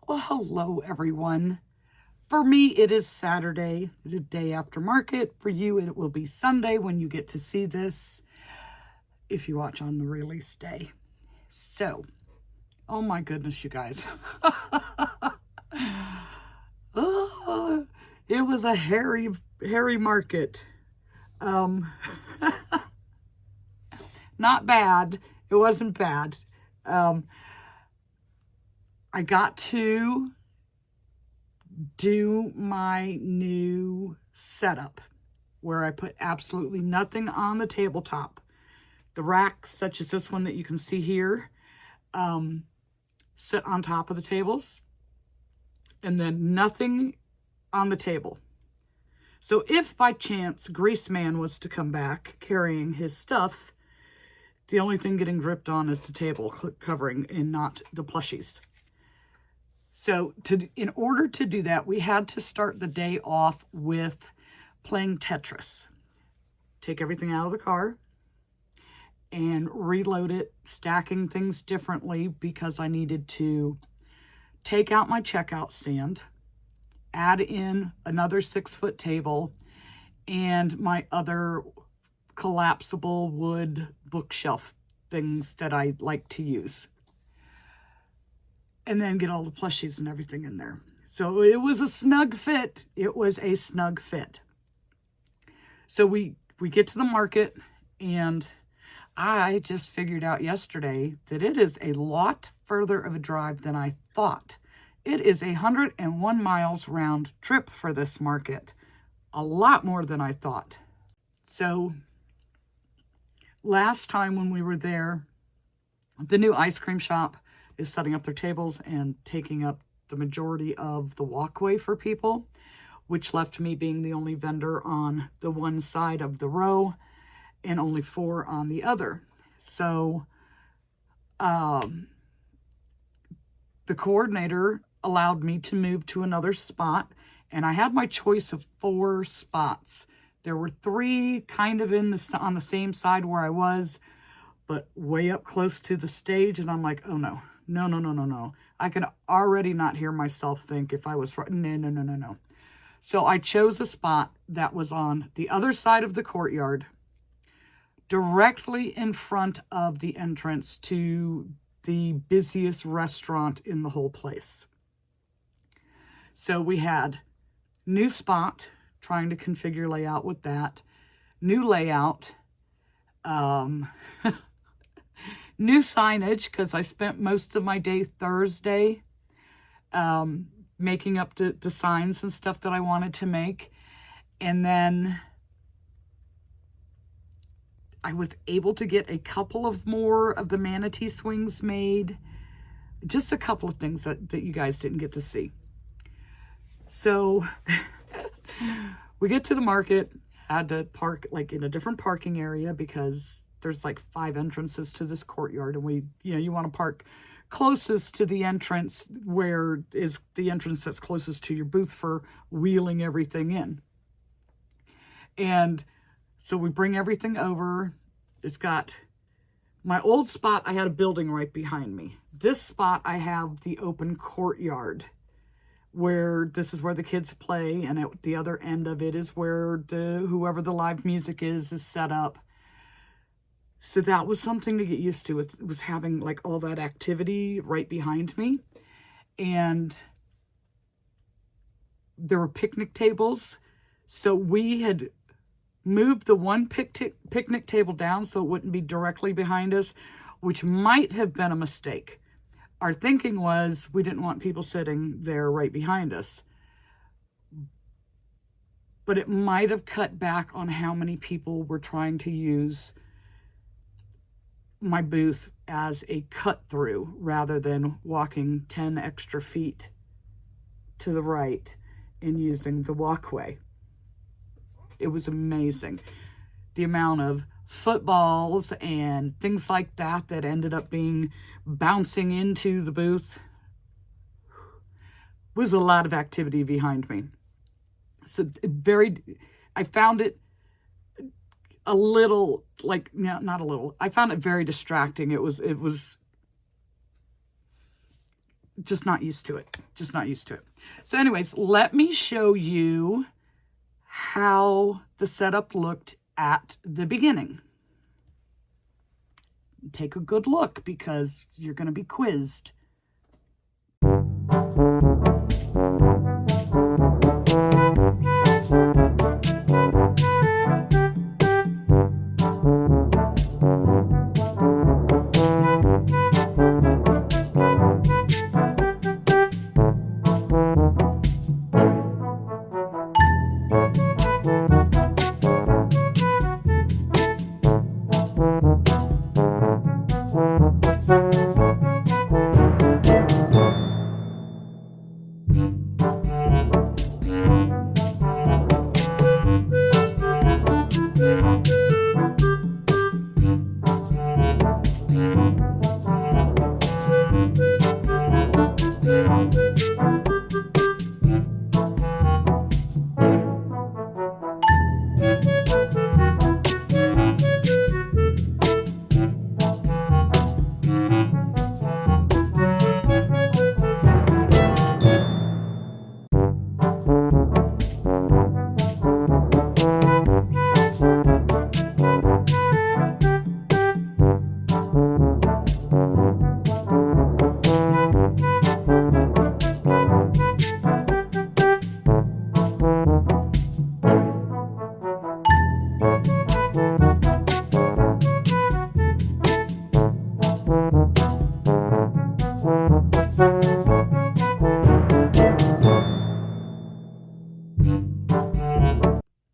Well, hello, everyone. For me, it is Saturday, the day after market. For you, it will be Sunday when you get to see this, if you watch on the release day. So, oh my goodness, you guys. Oh, it was a hairy market. Not bad. It wasn't bad. I got to do my new setup where I put absolutely nothing on the tabletop. The racks, such as this one that you can see here, sit on top of the tables, and then nothing on the table. So if by chance Grease Man was to come back carrying his stuff, the only thing getting dripped on is the table covering and not the plushies. So in order to do that, we had to start the day off with playing Tetris. Take everything out of the car and reload it, stacking things differently because I needed to take out my checkout stand, add in another 6-foot table, and my other collapsible wood bookshelf things that I like to use. And then get all the plushies and everything in there. So it was a snug fit. It was a snug fit. So we get to the market, and I just figured out yesterday that it is a lot further of a drive than I thought. It is 101 miles round trip for this market. A lot more than I thought. So last time when we were there, the new ice cream shop is setting up their tables and taking up the majority of the walkway for people, which left me being the only vendor on the one side of the row and only 4 on the other. So the coordinator allowed me to move to another spot, and I had my choice of 4 spots. There were 3 kind of on the same side where I was, but way up close to the stage, and I'm like, oh no. No. I could already not hear myself think if I was right. No. So I chose a spot that was on the other side of the courtyard, directly in front of the entrance to the busiest restaurant in the whole place. So we had new spot, trying to configure layout with that, new layout, new signage, because I spent most of my day Thursday making up the signs and stuff that I wanted to make. And then I was able to get a couple of more of the manatee swings made. Just a couple of things that you guys didn't get to see. So we get to the market, had to park like in a different parking area because there's like 5 entrances to this courtyard, and you want to park closest to the entrance, where is the entrance that's closest to your booth for wheeling everything in. And so we bring everything over. It's got my old spot. I had a building right behind me. This spot, I have the open courtyard, where this is where the kids play, and at the other end of it is where whoever the live music is set up. So that was something to get used to. It was having like all that activity right behind me. And there were picnic tables. So we had moved the one picnic table down so it wouldn't be directly behind us, which might have been a mistake. Our thinking was we didn't want people sitting there right behind us. But it might have cut back on how many people were trying to use my booth as a cut through rather than walking 10 extra feet to the right and using the walkway. It was amazing. The amount of footballs and things like that ended up being bouncing into the booth was a lot of activity behind me. So I found it a little, like, no, not a little. I found it very distracting. It was just not used to it. Just not used to it. So anyways, let me show you how the setup looked at the beginning. Take a good look because you're going to be quizzed.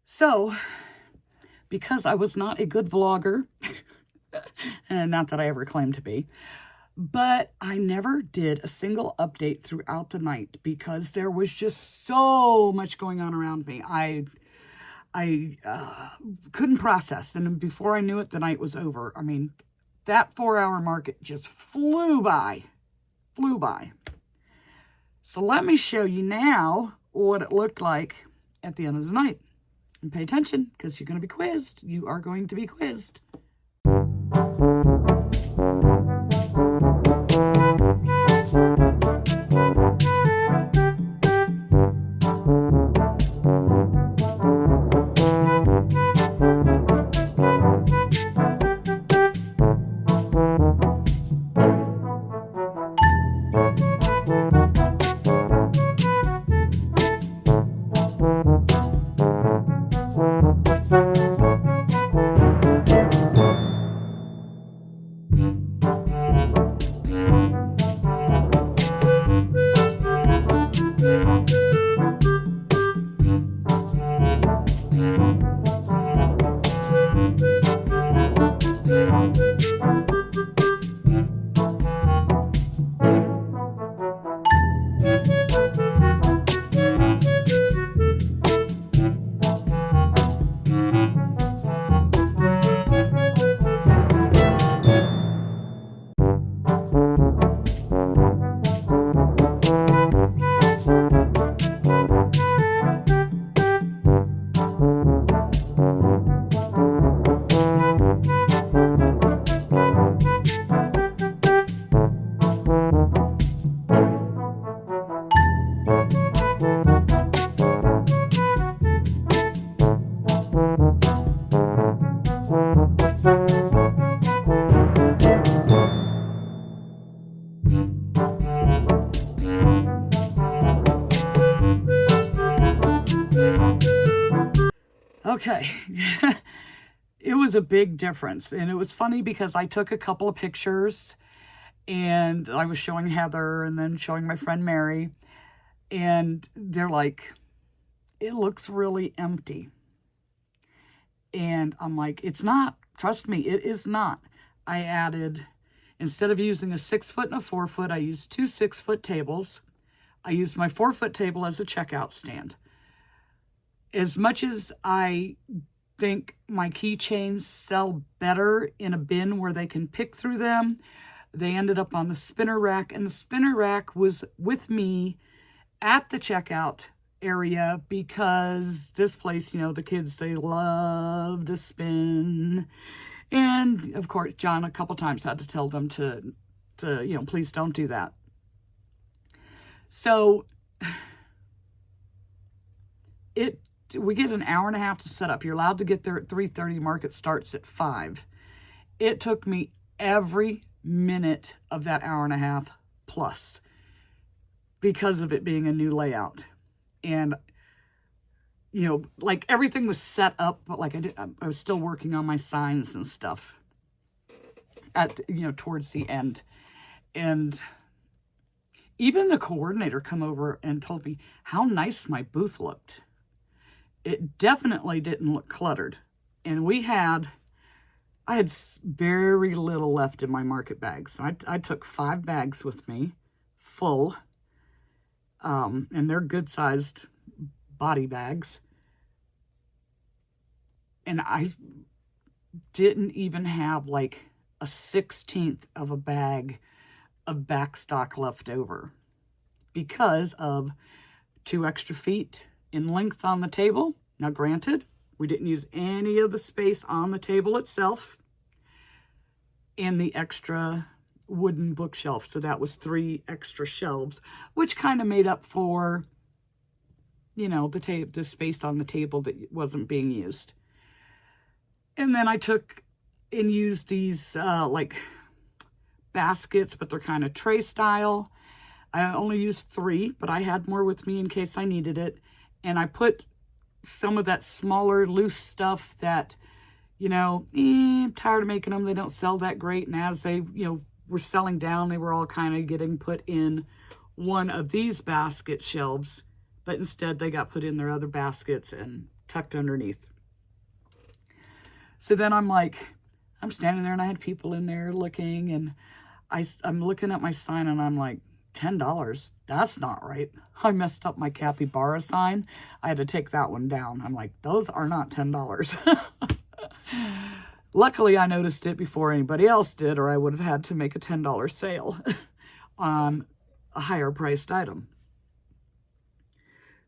So, because I was not a good vlogger, and not that I ever claimed to be, but I never did a single update throughout the night because there was just so much going on around me. I couldn't process, and before I knew it, the night was over. I mean, that 4-hour market just flew by. So let me show you now what it looked like at the end of the night. And pay attention, because you're going to be quizzed. You are going to be quizzed. Okay, it was a big difference, and it was funny because I took a couple of pictures, and I was showing Heather and then showing my friend Mary, and they're like, it looks really empty. And I'm like, it's not. Trust me, it is not. I added, instead of using a 6-foot and a 4-foot, I used 2 6-foot tables. I used my 4-foot table as a checkout stand. As much as I think my keychains sell better in a bin where they can pick through them, they ended up on the spinner rack, and the spinner rack was with me at the checkout area because this place, you know, the kids, they love to spin. And of course, John a couple times had to tell them to, you know, please don't do that. So we get an hour and a half to set up. You're allowed to get there at 3:30. Market starts at 5. It took me every minute of that hour and a half plus because of it being a new layout. And, you know, like everything was set up, but like I was still working on my signs and stuff at, you know, towards the end. And even the coordinator come over and told me how nice my booth looked. It definitely didn't look cluttered. And I had very little left in my market bags. I took 5 bags with me, full, and they're good-sized body bags. And I didn't even have like a 1/16 of a bag of back stock left over because of 2 extra feet in length on the table. Now, granted, we didn't use any of the space on the table itself and the extra wooden bookshelf. So that was 3 extra shelves, which kind of made up for, you know, the space on the table that wasn't being used. And then I took and used these like baskets, but they're kind of tray style. I only used 3, but I had more with me in case I needed it. And I put some of that smaller, loose stuff that, you know, I'm tired of making them. They don't sell that great. And as they, you know, were selling down, they were all kind of getting put in one of these basket shelves. But instead, they got put in their other baskets and tucked underneath. So then I'm standing there and I had people in there looking, and I'm looking at my sign and I'm like, $10? That's not right. I messed up my Capybara sign. I had to take that one down. I'm like, those are not $10. Luckily, I noticed it before anybody else did, or I would have had to make a $10 sale on a higher priced item.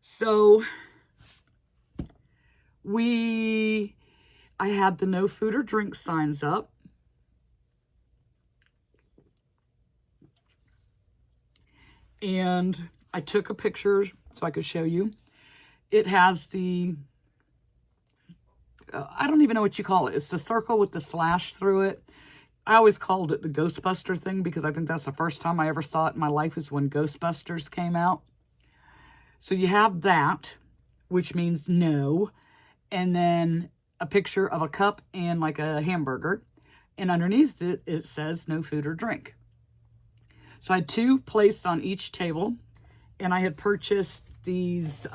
So I had the no food or drink signs up. And I took a picture so I could show you. It has the, I don't even know what you call it. It's the circle with the slash through it. I always called it the Ghostbuster thing because I think that's the first time I ever saw it in my life is when Ghostbusters came out. So you have that, which means no. And then a picture of a cup and like a hamburger. And underneath it, it says no food or drink. So I had 2 placed on each table, and I had purchased these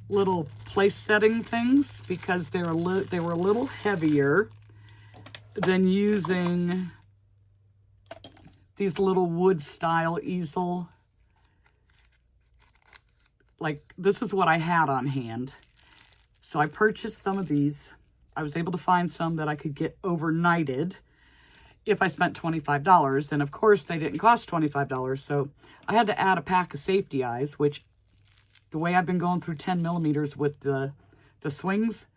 little place setting things because they were a little heavier than using these little wood style easel. Like, this is what I had on hand. So I purchased some of these. I was able to find some that I could get overnighted if I spent $25. And of course, they didn't cost $25. So I had to add a pack of safety eyes, which the way I've been going through 10 millimeters with the swings,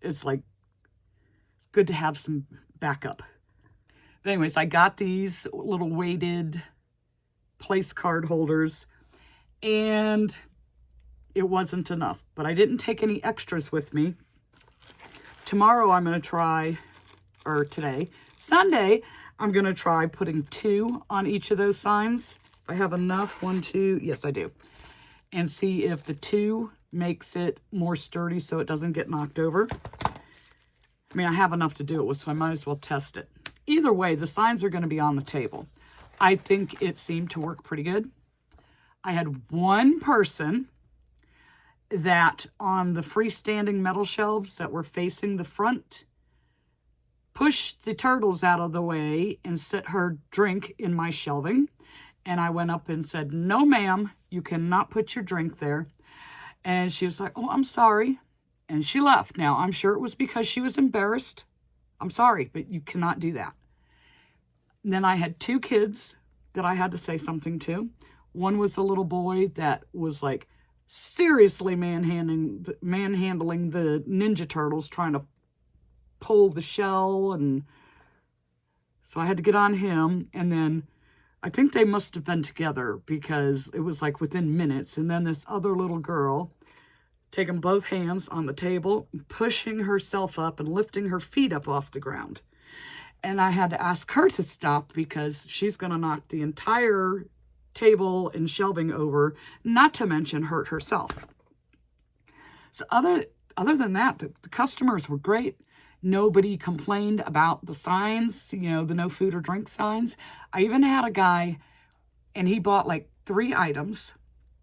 it's like, it's good to have some backup. But anyways, I got these little weighted place card holders, and it wasn't enough. But I didn't take any extras with me. Tomorrow I'm going to try, or today, Sunday, I'm going to try putting 2 on each of those signs. If I have enough, 1, 2, yes, I do. And see if the 2 makes it more sturdy so it doesn't get knocked over. I mean, I have enough to do it with, so I might as well test it. Either way, the signs are going to be on the table. I think it seemed to work pretty good. I had one person that on the freestanding metal shelves that were facing the front, pushed the turtles out of the way and set her drink in my shelving. And I went up and said, no, ma'am, you cannot put your drink there. And she was like, oh, I'm sorry. And she left. Now, I'm sure it was because she was embarrassed. I'm sorry, but you cannot do that. And then I had 2 kids that I had to say something to. One was a little boy that was like seriously manhandling the Ninja Turtles, trying to pull the shell, and so I had to get on him. And then I think they must have been together because it was like within minutes. And then this other little girl taking both hands on the table, pushing herself up and lifting her feet up off the ground. And I had to ask her to stop because she's going to knock the entire table and shelving over, not to mention hurt herself. So other than that, the customers were great. Nobody complained about the signs, the no food or drink signs. I even had a guy, and he bought like 3 items.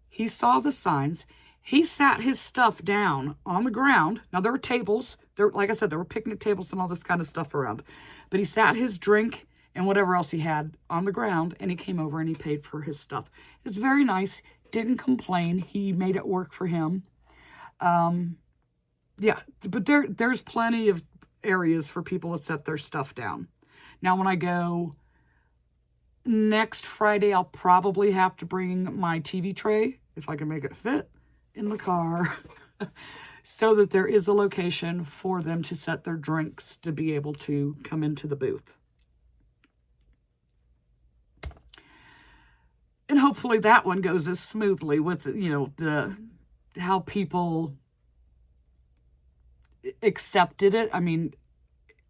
He saw the signs. He sat his stuff down on the ground. Now, there were tables. Like I said, there were picnic tables and all this kind of stuff around. But he sat his drink and whatever else he had on the ground, and he came over and he paid for his stuff. It's very nice. Didn't complain. He made it work for him. Yeah, but there's plenty of areas for people to set their stuff down. Now, when I go next Friday, I'll probably have to bring my TV tray, if I can make it fit, in the car, so that there is a location for them to set their drinks to be able to come into the booth. And hopefully that one goes as smoothly with, how people accepted it. I mean,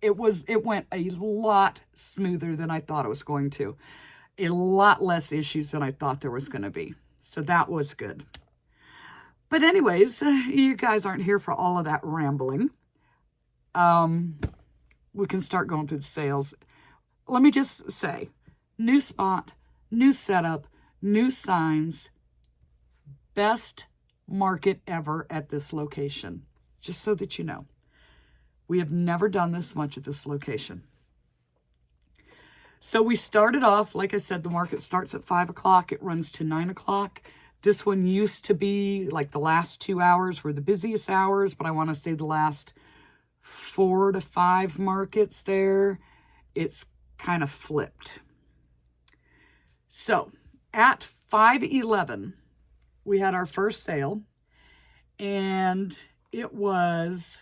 it went a lot smoother than I thought it was going to. A lot less issues than I thought there was going to be. So that was good. But anyways, you guys aren't here for all of that rambling. We can start going through the sales. Let me just say, new spot, new setup, new signs, best market ever at this location. Just so that you know. We have never done this much at this location. So we started off, like I said, the market starts at 5 o'clock. It runs to 9 o'clock. This one used to be like the last 2 hours were the busiest hours, but I want to say the last 4 to 5 markets there, it's kind of flipped. So at 5:11, we had our first sale, and it was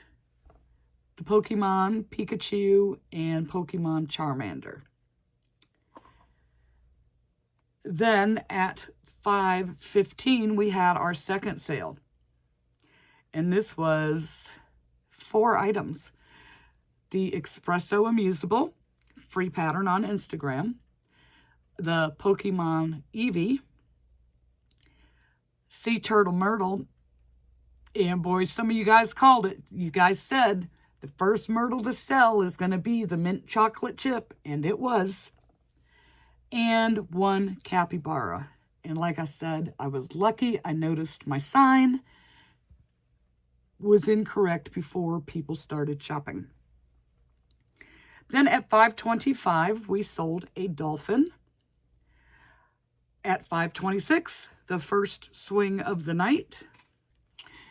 the Pokemon Pikachu and Pokemon Charmander. Then at 5:15, we had our second sale. And this was 4 items. The Espresso Amusable, free pattern on Instagram. The Pokemon Eevee. Sea Turtle Myrtle. And boys, some of you guys called it. You guys said the first Myrtle to sell is going to be the mint chocolate chip. And it was. And 1 Capybara. And like I said, I was lucky. I noticed my sign was incorrect before people started shopping. Then at 5:25, we sold a Dolphin. At 5:26, the first swing of the night.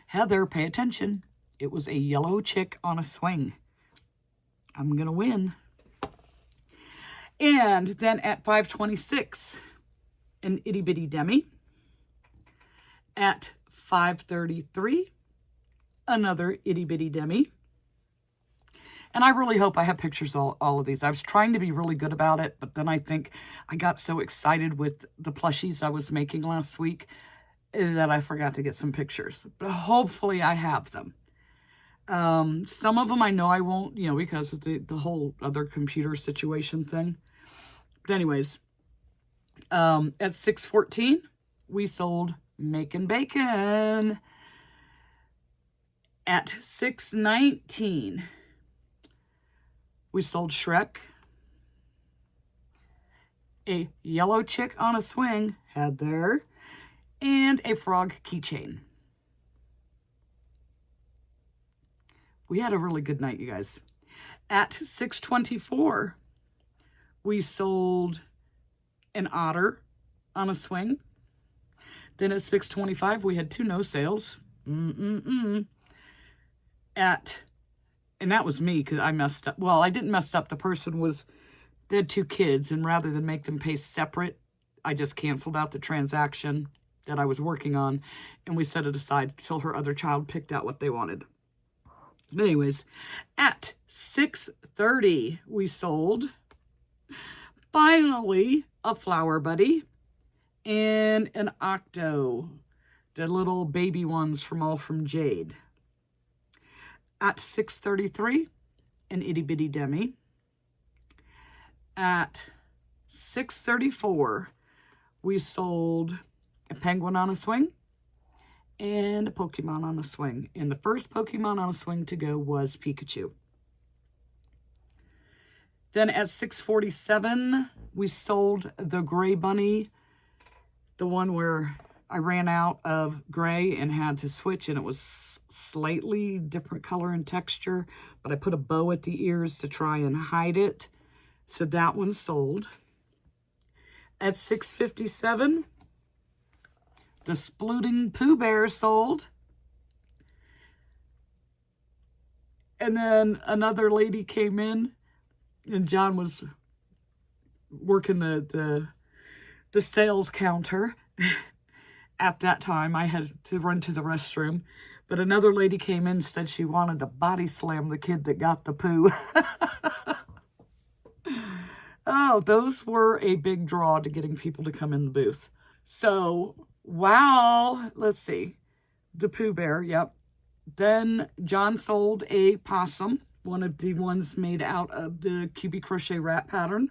Heather, pay attention. It was a yellow chick on a swing. I'm going to win. And then at 5:26, an itty bitty demi. At 5:33, another itty bitty demi. And I really hope I have pictures of all of these. I was trying to be really good about it, but then I think I got so excited with the plushies I was making last week that I forgot to get some pictures. But hopefully I have them. Some of them I know I won't, because of the whole other computer situation thing. But anyways, at 6:14, we sold Makin' Bacon. At 6:19, we sold Shrek. A yellow chick on a swing, Heather, and a frog keychain. We had a really good night, you guys. At 6:24, we sold an otter on a swing. Then at 6:25, we had 2 no sales. And that was me because I messed up. Well, I didn't mess up. The person they had 2 kids, and rather than make them pay separate, I just canceled out the transaction that I was working on, and we set it aside until her other child picked out what they wanted. But anyways, at 6:30, we sold, finally, a Flower Buddy, and an Octo, the little baby ones from Jade. At $6.33, an Itty Bitty Demi. At $6.34, we sold a Penguin on a Swing and a Pokemon on a Swing. And the first Pokemon on a Swing to go was Pikachu. Then at $6.47, we sold the Gray Bunny, the one where I ran out of gray and had to switch, and it was slightly different color and texture, but I put a bow at the ears to try and hide it. So that one sold. At $6.57, the Splooting Pooh Bear sold. And then another lady came in, and John was working the sales counter. At that time, I had to run to the restroom. But another lady came in and said she wanted to body slam the kid that got the poo. Oh, those were a big draw to getting people to come in the booth. So, wow, let's see. The Pooh Bear, yep. Then John sold a possum, one of the ones made out of the QB Crochet wrap pattern.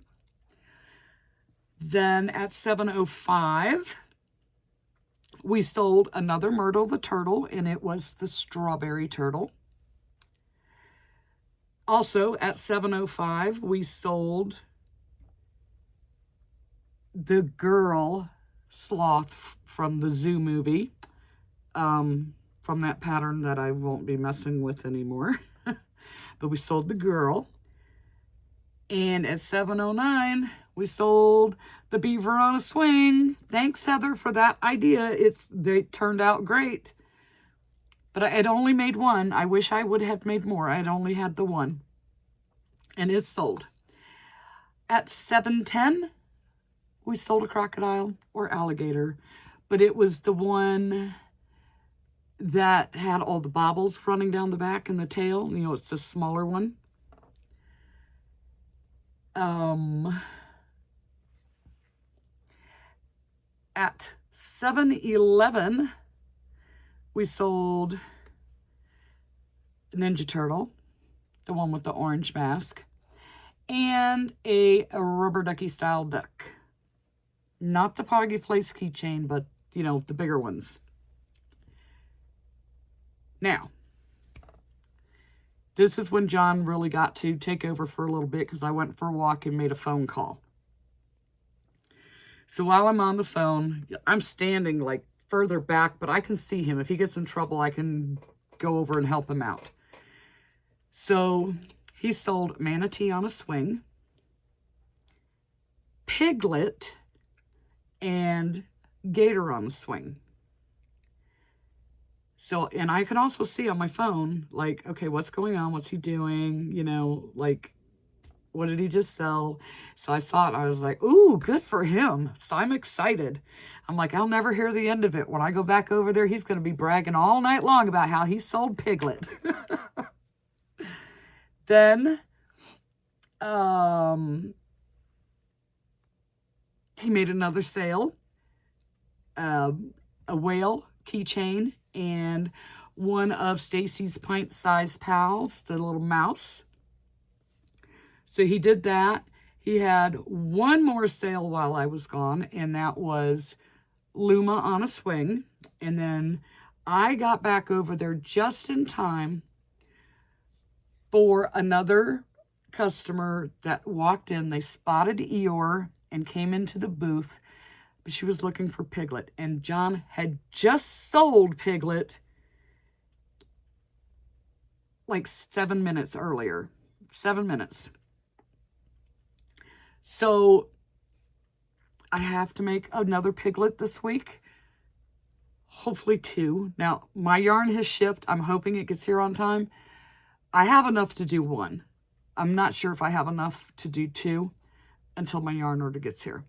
Then at $7.05, we sold another Myrtle the Turtle, and it was the Strawberry Turtle. Also at $7.05, we sold the girl sloth from the Zoo movie, from that pattern that I won't be messing with anymore. But we sold the girl. And at $7.09, we sold the Beaver on a Swing. Thanks, Heather, for that idea. They turned out great. But I had only made one. I wish I would have made more. I had only had the one. And it's sold. At $7.10, we sold a crocodile or alligator. But it was the one that had all the bobbles running down the back and the tail. You know, it's the smaller one. At $7.11, we sold Ninja Turtle, the one with the orange mask, and a rubber ducky style duck. Not the Poggy Place keychain, but, you know, the bigger ones. Now, this is when John really got to take over for a little bit, because I went for a walk and made a phone call. So while I'm on the phone, I'm standing like further back, but I can see him. If he gets in trouble, I can go over and help him out. So he sold Manatee on a Swing, Piglet, and Gator on a Swing. So, and I can also see on my phone, like, okay, what's going on? What's he doing? You know, like, what did he just sell? So I saw it. I was like, ooh, good for him. So I'm excited. I'm like, I'll never hear the end of it. When I go back over there, he's going to be bragging all night long about how he sold Piglet. Then, he made another sale. A whale keychain and one of Stacy's pint-sized pals, the little mouse. So he did that. He had one more sale while I was gone, and that was Luma on a Swing. And then I got back over there just in time for another customer that walked in. They spotted Eeyore and came into the booth, but she was looking for Piglet. And John had just sold Piglet like 7 minutes earlier. 7 minutes. So I have to make another Piglet this week. Hopefully 2. Now, my yarn has shipped. I'm hoping it gets here on time. I have enough to do 1. I'm not sure if I have enough to do 2 until my yarn order gets here.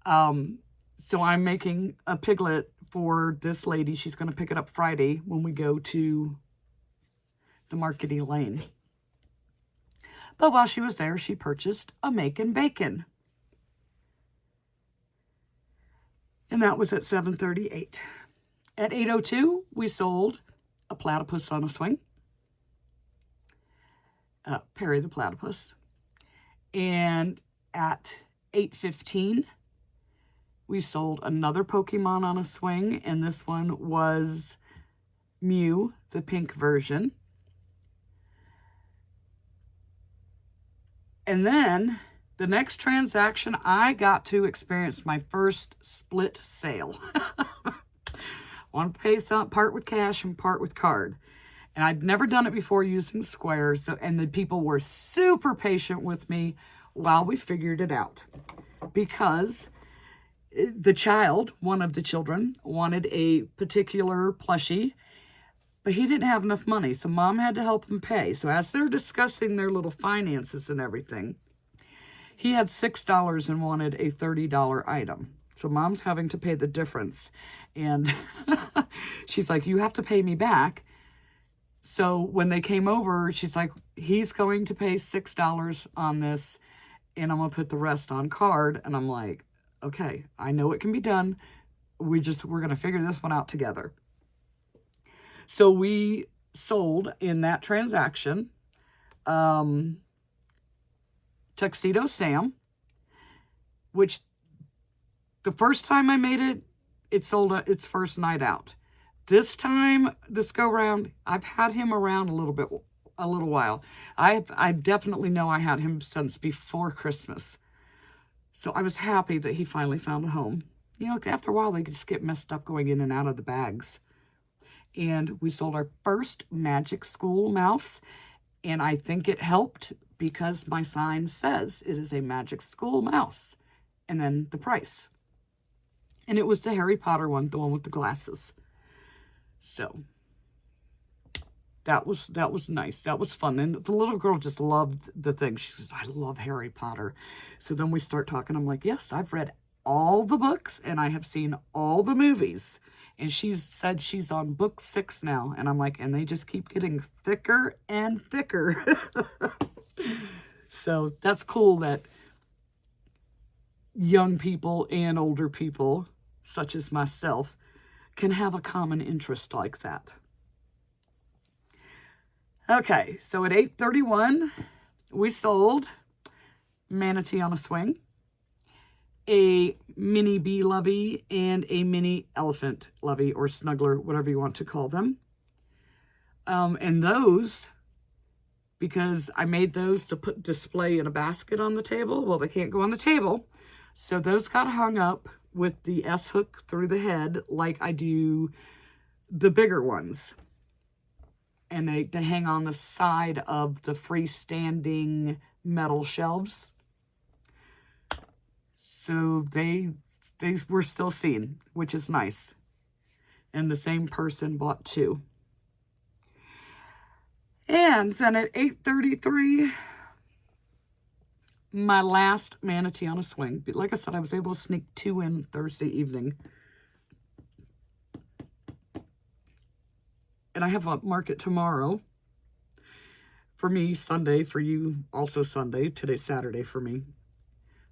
So I'm making a Piglet for this lady. She's going to pick it up Friday when we go to the Marketing Lane. But while she was there, she purchased a Makin' Bacon. And that was at 7:38. At 8:02, we sold a platypus on a swing. Perry the platypus. And at 8:15, we sold another Pokemon on a swing, and this one was Mew, the pink version. And then the next transaction, I got to experience my first split sale. I want to pay some part with cash and part with card. And I'd never done it before using Square, and the people were super patient with me while we figured it out. Because the child, one of the children, wanted a particular plushie, but he didn't have enough money, so Mom had to help him pay. So as they're discussing their little finances and everything, he had $6 and wanted a $30 item. So Mom's having to pay the difference. And she's like, you have to pay me back. So when they came over, she's like, he's going to pay $6 on this, and I'm going to put the rest on card. And I'm like, okay, I know it can be done. We're going to figure this one out together. So we sold in that transaction Tuxedo Sam, which the first time I made it, it sold its first night out. This go round, I've had him around a little while. I definitely know I had him since before Christmas. So I was happy that he finally found a home. You know, after a while, they just get messed up going in and out of the bags. And we sold our first Magic School mouse. And I think it helped because my sign says it is a Magic School mouse. And then the price. And it was the Harry Potter one, the one with the glasses. So that was nice. That was fun. And the little girl just loved the thing. She says, I love Harry Potter. So then we start talking. I'm like, yes, I've read all the books and I have seen all the movies. And she said she's on book 6 now. And I'm like, and they just keep getting thicker and thicker. So that's cool that young people and older people, such as myself, can have a common interest like that. Okay, so at 8:31, we sold Manatee on a Swing, a mini bee lovey, and a mini elephant lovey, or snuggler, whatever you want to call them. And those, because I made those to display in a basket on the table, well, they can't go on the table, so those got hung up with the S-hook through the head like I do the bigger ones. And they hang on the side of the freestanding metal shelves. So they were still seen, which is nice. And the same person bought 2. And then at 8:33, my last Manatee on a Swing. Like I said, I was able to sneak 2 in Thursday evening. And I have a market tomorrow. For me, Sunday. For you, also Sunday. Today's Saturday for me.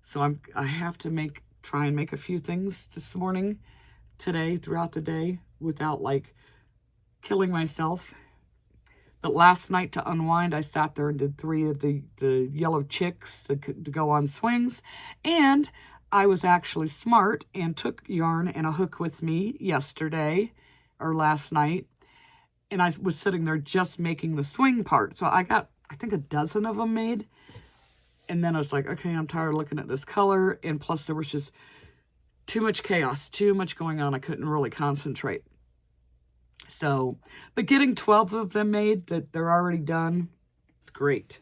So I have to try and make a few things this morning, today, throughout the day, without like killing myself. But last night, to unwind, I sat there and did 3 of the yellow chicks to go on swings. And I was actually smart and took yarn and a hook with me yesterday or last night. And I was sitting there just making the swing part. So I got, I think, a dozen of them made. And then I was like, okay, I'm tired of looking at this color. And plus there was just too much chaos, too much going on. I couldn't really concentrate. So, but getting 12 of them made that they're already done, it's great.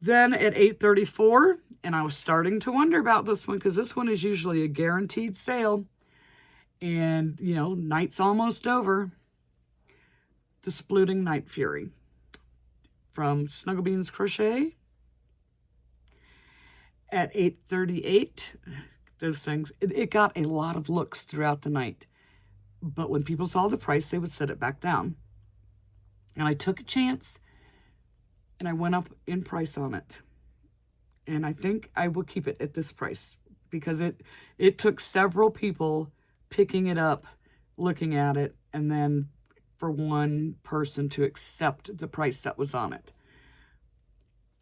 Then at 8:34, and I was starting to wonder about this one because this one is usually a guaranteed sale. And, you know, night's almost over. The Splooting Night Fury from Snugglebeans Crochet. At 8:38, those things, it got a lot of looks throughout the night. But when people saw the price, they would set it back down. And I took a chance, and I went up in price on it. And I think I will keep it at this price. because it took several people picking it up, looking at it, and then for one person to accept the price that was on it.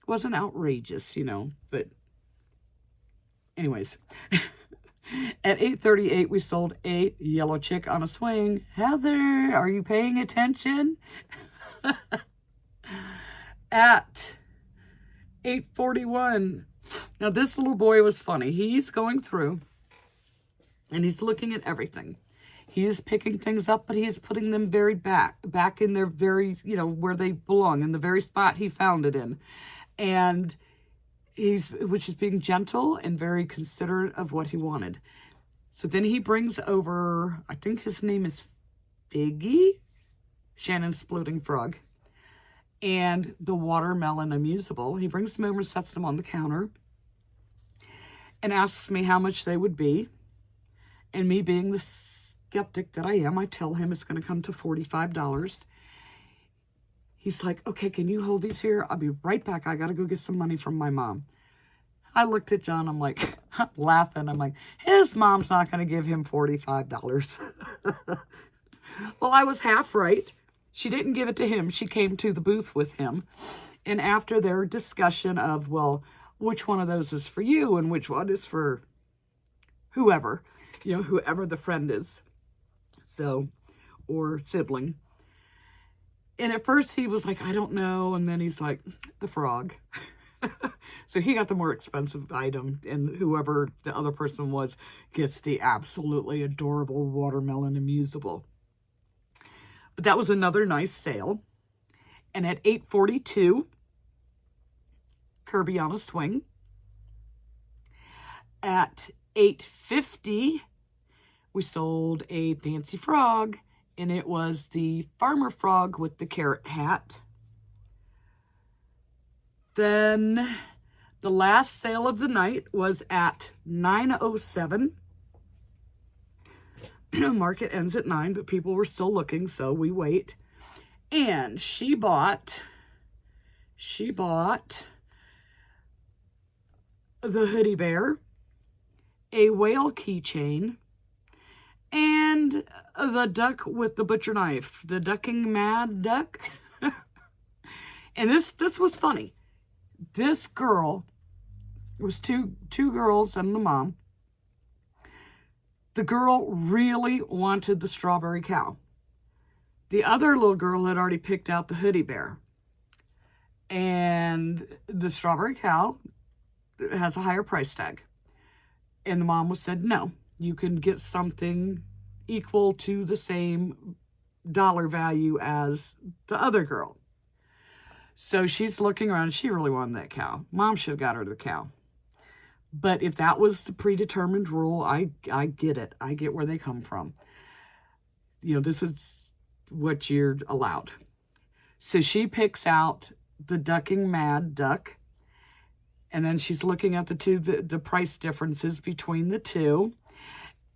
It wasn't outrageous, you know, but anyways. At 8:38, we sold a yellow chick on a swing. Heather, are you paying attention? At 8:41, now this little boy was funny. He's going through and he's looking at everything. He is picking things up, but he is putting them very back in their very, you know, where they belong, in the very spot he found it in. And which is being gentle and very considerate of what he wanted. So then he brings over, I think his name is Figgy, Shannon's Splooting Frog, and the watermelon amusable. He brings them over and sets them on the counter and asks me how much they would be. And me being the skeptic that I am, I tell him it's going to come to $45. He's like, okay, can you hold these here? I'll be right back. I got to go get some money from my mom. I looked at John. I'm like, laughing. I'm like, his mom's not going to give him $45. Well, I was half right. She didn't give it to him. She came to the booth with him. And after their discussion of, well, which one of those is for you and which one is for whoever, you know, whoever the friend is, so, or sibling. And at first he was like, I don't know. And then he's like, the frog. So he got the more expensive item, and whoever the other person was gets the absolutely adorable watermelon amusable. But that was another nice sale. And at 8:42, Kirby on a swing. At 8:50, we sold a fancy frog, and it was the farmer frog with the carrot hat. Then the last sale of the night was at 9:07. Market ends at 9, but people were still looking, so we wait. And she bought the Hoodie Bear, a whale keychain, and the duck with the butcher knife, the ducking mad duck. And this was funny. This girl, it was two girls and the mom. The girl really wanted the strawberry cow. The other little girl had already picked out the Hoodie Bear. And the strawberry cow has a higher price tag. And the mom said, no, you can get something equal to the same dollar value as the other girl. So she's looking around. She really wanted that cow. Mom should have got her the cow. But if that was the predetermined rule, I get it. I get where they come from. You know, this is what you're allowed. So she picks out the ducking mad duck. And then she's looking at the price differences between the two.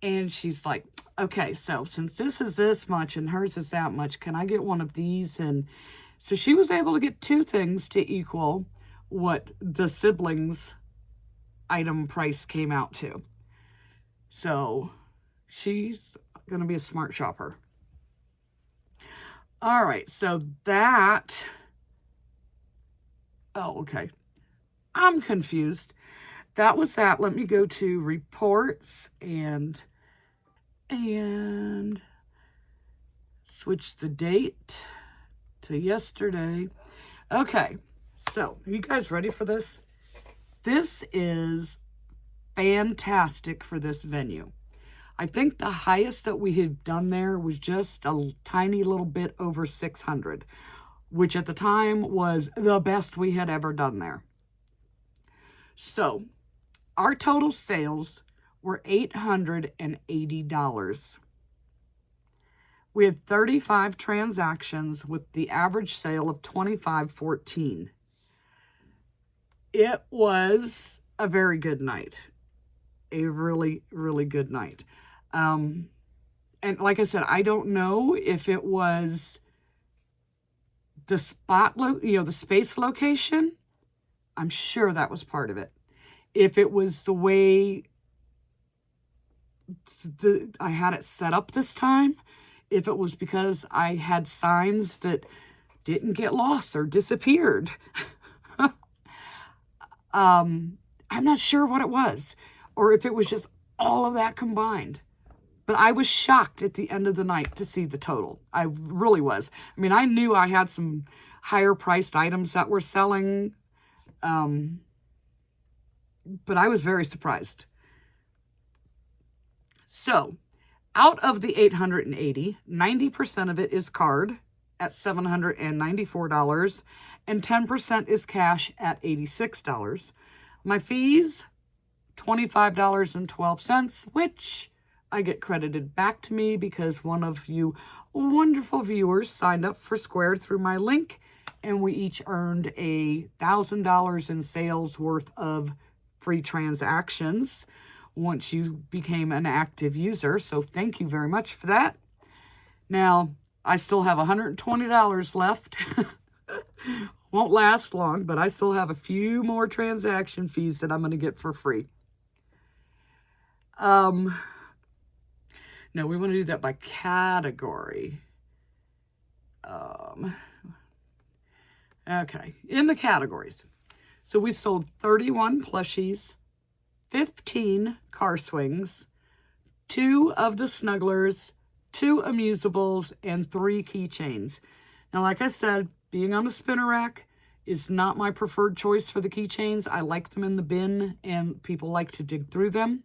And she's like, okay, so since this is this much and hers is that much, can I get one of these? And so she was able to get two things to equal what the siblings' item price came out to. So she's going to be a smart shopper. All right, so that... Oh, okay. I'm confused. That was that. Let me go to reports and switch the date to yesterday. Okay, so are you guys ready for this? This is fantastic for this venue. I think the highest that we had done there was just a tiny little bit over 600, which at the time was the best we had ever done there. So our total sales were $880. We had 35 transactions with the average sale of $25.14. It was a very good night. A really, really good night. And like I said, I don't know if it was the the space location. I'm sure that was part of it. If it was the way I had it set up this time, if it was because I had signs that didn't get lost or disappeared. I'm not sure what it was, or if it was just all of that combined. But I was shocked at the end of the night to see the total. I really was. I mean, I knew I had some higher priced items that were selling, but I was very surprised. So, out of the $880, 90% of it is card at $794, and 10% is cash at $86. My fees, $25.12, which I get credited back to me because one of you wonderful viewers signed up for Square through my link, and we each earned $1,000 in sales worth of free transactions once you became an active user. So thank you very much for that. Now, I still have $120 left. Won't last long, but I still have a few more transaction fees that I'm going to get for free. No, we want to do that by category. Okay, in the categories. So we sold 31 plushies, 15 car swings, 2 of the snugglers, 2 amusables, and 3 keychains. Now, like I said, being on the spinner rack is not my preferred choice for the keychains. I like them in the bin, and people like to dig through them.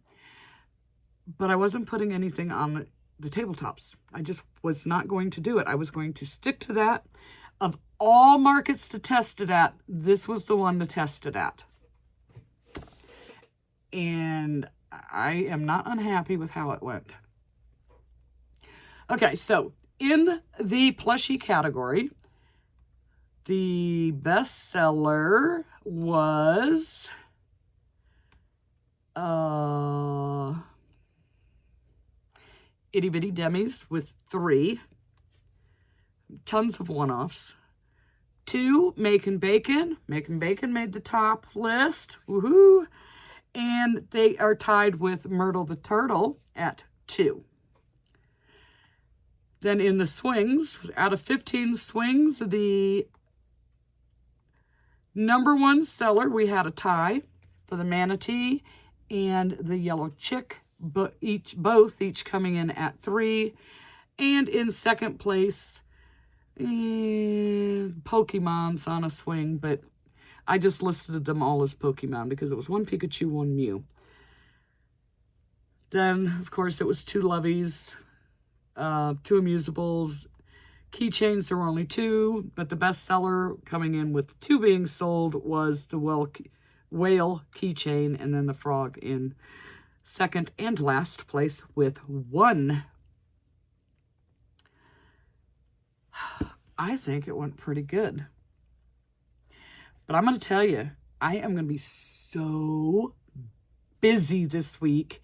But I wasn't putting anything on the tabletops. I just was not going to do it. I was going to stick to that. Of all markets to test it at, this was the one to test it at. And I am not unhappy with how it went. Okay, so in the plushie category, the best seller was Itty Bitty Demis with 3. Tons of one-offs. 2, Makin' Bacon. Makin' Bacon made the top list. Woohoo! And they are tied with Myrtle the Turtle at 2. Then in the swings, out of 15 swings, the number 1 seller, we had a tie for the Manatee and the Yellow Chick, but both coming in at 3. And in second place, Pokemon's on a swing, but I just listed them all as Pokemon because it was 1 Pikachu, 1 Mew. Then, of course, it was 2 Loveys, 2 Amusables. Keychains, there were only 2, but the best seller coming in with 2 being sold was the whale keychain, and then the frog in second and last place with 1. I think it went pretty good. But I'm going to tell you, I am going to be so busy this week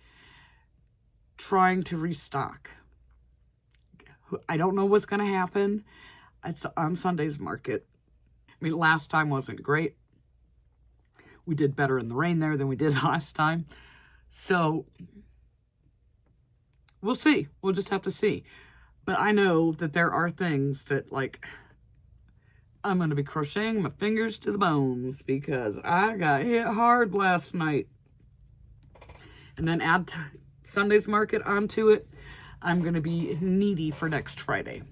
trying to restock. I don't know what's going to happen. It's on Sunday's market. I mean, last time wasn't great. We did better in the rain there than we did last time. So, we'll see. We'll just have to see. But I know that there are things that, like, I'm going to be crocheting my fingers to the bones because I got hit hard last night. And then add Sunday's market onto it. I'm going to be needy for next Friday.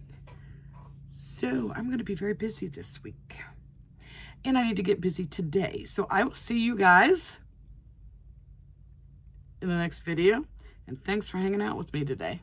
So I'm going to be very busy this week. And I need to get busy today. So I will see you guys in the next video. And thanks for hanging out with me today.